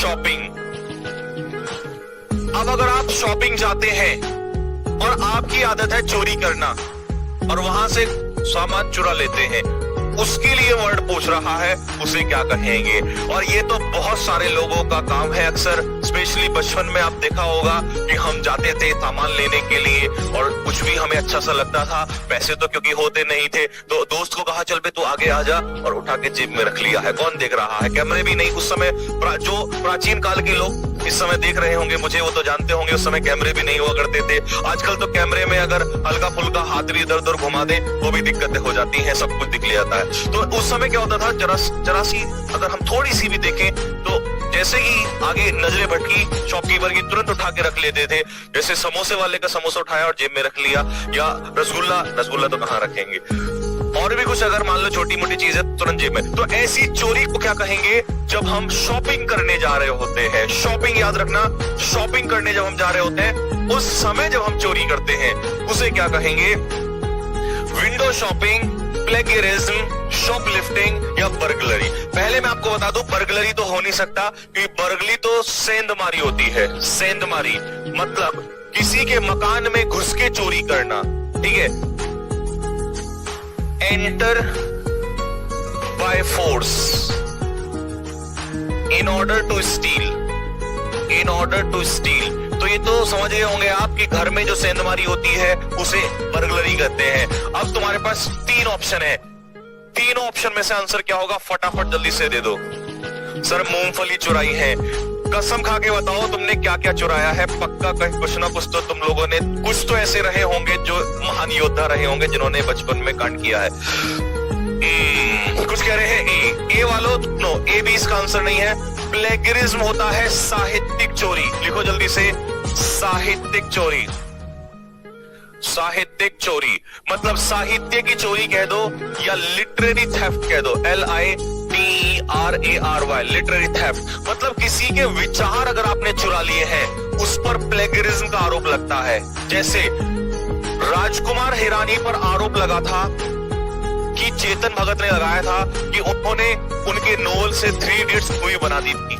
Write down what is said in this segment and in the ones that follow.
Shopping. अब अगर आप शॉपिंग जाते हैं और आपकी आदत है चोरी करना और वहां से सामान चुरा लेते हैं, उसके लिए वर्ड पूछ रहा है, उसे क्या कहेंगे? और ये तो बहुत सारे लोगों का काम है। अक्सर स्पेशली बचपन में आप देखा होगा कि हम जाते थे सामान लेने के लिए और कुछ भी हमें अच्छा सा लगता था, पैसे तो क्योंकि होते नहीं थे, तो दोस्त को कहा चल बे तू आगे आ जा और उठा के जेब में रख लिया है। कौन देख रहा है? कैमरे भी नहीं उस समय। जो प्राचीन काल के लोग इस समय देख रहे होंगे मुझे, वो तो जानते होंगे उस समय कैमरे भी नहीं हुआ करते थे। आजकल तो कैमरे में अगर हल्का फुल्का हाथ भी इधर उधर घुमा दे तो भी दिक्कतें हो जाती हैं, सब कुछ दिख जाता है। तो उस समय क्या होता था, जरा सी अगर हम थोड़ी सी भी देखें तो जैसे ही आगे नजरें भटकी शॉपकीपर की, तुरंत उठा के रख लेते थे। जैसे समोसे वाले का समोसा उठाया और जेब में रख लिया, या रसगुल्ला तो कहाँ रखेंगे, और भी कुछ अगर मान लो छोटी मोटी चीजें तुरंत जेब में। तो ऐसी चोरी को क्या कहेंगे? जब हम शॉपिंग करने जा रहे होते हैं। शॉपिंग याद रखना, शॉपिंग करने जब हम जा रहे होते हैं उस समय जब हम चोरी करते हैं उसे क्या कहेंगे? विंडो शॉपिंग, प्लेगियरिज्म, शॉपलिफ्टिंग या बर्गलरी। पहले मैं आपको बता दूं, बर्गलरी तो हो नहीं सकता क्योंकि बर्गलरी तो सेंधमारी होती है। सेंधमारी मतलब किसी के मकान में घुस के चोरी करना, ठीक है? Enter by force in order to steal, in order to steal. तो ये तो समझ गए होंगे आप कि घर में जो सेंधमारी होती है उसे बर्गलरी कहते हैं। अब तुम्हारे पास 3 ऑप्शन है, तीनों ऑप्शन में से आंसर क्या होगा? फटाफट जल्दी से दे दो। सर मूंगफली चुराई है। कसम खा के बताओ तुमने क्या क्या चुराया है? पक्का कहीं कुछ ना कुछ तो तुम लोगों ने, कुछ तो ऐसे रहे होंगे जो महान योद्धा रहे होंगे जिन्होंने बचपन में कांड किया है। कुछ कह रहे हैं ए वालों, नो, ए भी इसका आंसर नहीं है। प्लेगरिज्म होता है साहित्यिक चोरी। लिखो जल्दी से, साहित्यिक चोरी। साहित्यिक चोरी मतलब साहित्य की चोरी कह दो या लिटरेरी थेफ्ट कह दो, LITERARY, लिटरेरी थेफ्ट मतलब किसी के विचार अगर आपने चुरा लिए हैं उस पर प्लेगरिज्म का आरोप लगता है। जैसे राजकुमार हिरानी पर आरोप लगा था कि चेतन भगत ने लगाया था कि उन्होंने उनके नोवेल से 3 इडियट्स मूवी बना दी थी,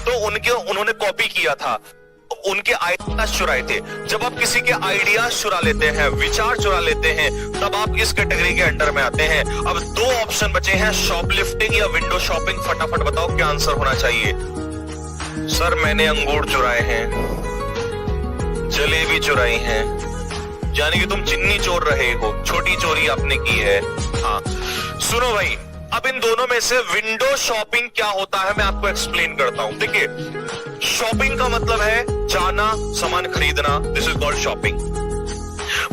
तो उन्होंने कॉपी किया था, उनके आइडियाज चुराए थे। जब आप किसी के आइडियाज चुरा लेते हैं, विचार चुरा लेते हैं, तब आप इस कैटेगरी के अंडर में आते हैं। अब 2 ऑप्शन बचे हैं, शॉपलिफ्टिंग या विंडो शॉपिंग। फटाफट बताओ क्या आंसर होना चाहिए? सर मैंने अंगूर चुराए हैं, जलेबी चुराई हैं, यानी कि तुम चिन्नी चोर रहे हो, छोटी चोरी आपने की है। हाँ सुनो भाई, अब इन दोनों में से विंडो शॉपिंग क्या होता है मैं आपको एक्सप्लेन करता हूं। देखिए, शॉपिंग का मतलब है जाना, सामान खरीदना, this is called shopping.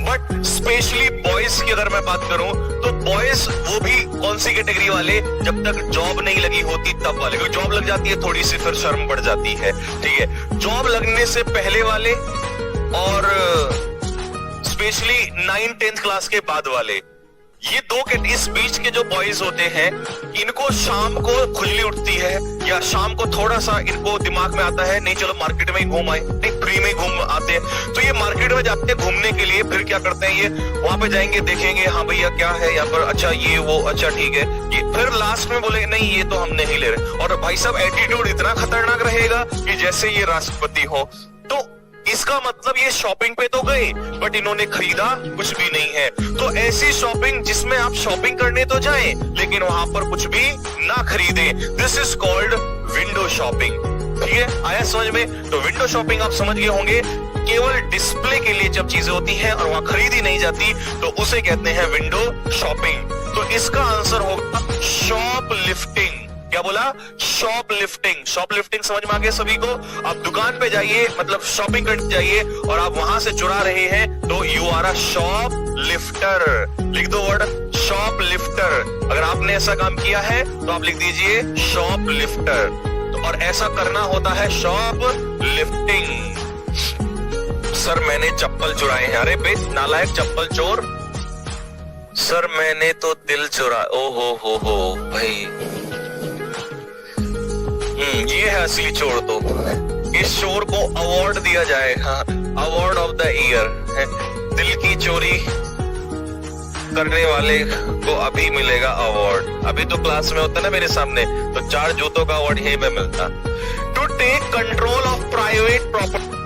But specially boys की अगर मैं बात करूं तो बॉयज वो भी कौन सी कैटेगरी वाले? जब तक जॉब नहीं लगी होती तब वाले, क्योंकि जॉब लग जाती है थोड़ी सी फिर शर्म बढ़ जाती है, ठीक है? जॉब लगने से पहले वाले और स्पेशली 9th-10th क्लास के बाद वाले, ये 2 के इस बीच के जो बॉयज होते हैं, इनको शाम को खुजली उठती है या शाम को थोड़ा सा इनको दिमाग में आता है नहीं चलो मार्केट में ही घूम आए, नहीं फ्री में घूम आते हैं। तो ये मार्केट में जाते हैं घूमने के लिए, फिर क्या करते हैं, ये वहां पे जाएंगे, देखेंगे हाँ भैया क्या है यहाँ पर, अच्छा ये वो, अच्छा ठीक है, ये फिर लास्ट में बोलेंगे नहीं ये तो हम नहीं ले रहे। और भाई साहब एटीट्यूड इतना खतरनाक रहेगा कि जैसे ये राष्ट्रपति हो। तो इसका मतलब ये शॉपिंग पे तो गए बट इन्होंने खरीदा कुछ भी नहीं है। तो ऐसी शॉपिंग जिसमें आप शॉपिंग करने तो जाएं लेकिन वहां पर कुछ भी ना खरीदें, this is called window shopping. ठीक है, आया समझ में? तो विंडो शॉपिंग आप समझ गए होंगे, केवल डिस्प्ले के लिए जब चीजें होती हैं और वहां खरीदी नहीं जाती तो उसे कहते हैं विंडो शॉपिंग। तो इसका आंसर होगा शॉपलिफ्टिंग। क्या बोला? शॉपलिफ्टिंग। शॉपलिफ्टिंग समझ में आ गया सभी को? आप दुकान पे जाइए, मतलब शॉपिंग करने जाइए और आप वहां से चुरा रहे हैं तो यू आर अ शॉपलिफ्टर। लिख दो वर्ड शॉपलिफ्टर। अगर आपने ऐसा काम किया है तो आप लिख दीजिए शॉपलिफ्टर। तो और ऐसा करना होता है शॉपलिफ्टिंग। सर मैंने चप्पल चुराए हैं। अरे बे नालायक चप्पल चोर। सर मैंने तो दिल चुरा। ओ हो भाई, ये है असली चोर। तो इस चोर को अवार्ड दिया जाएगा, अवार्ड ऑफ द ईयर। दिल की चोरी करने वाले को अभी मिलेगा अवार्ड। अभी तो क्लास में होता ना मेरे सामने तो 4 जूतों का अवार्ड यहीं पे मिलता। to take control of private property.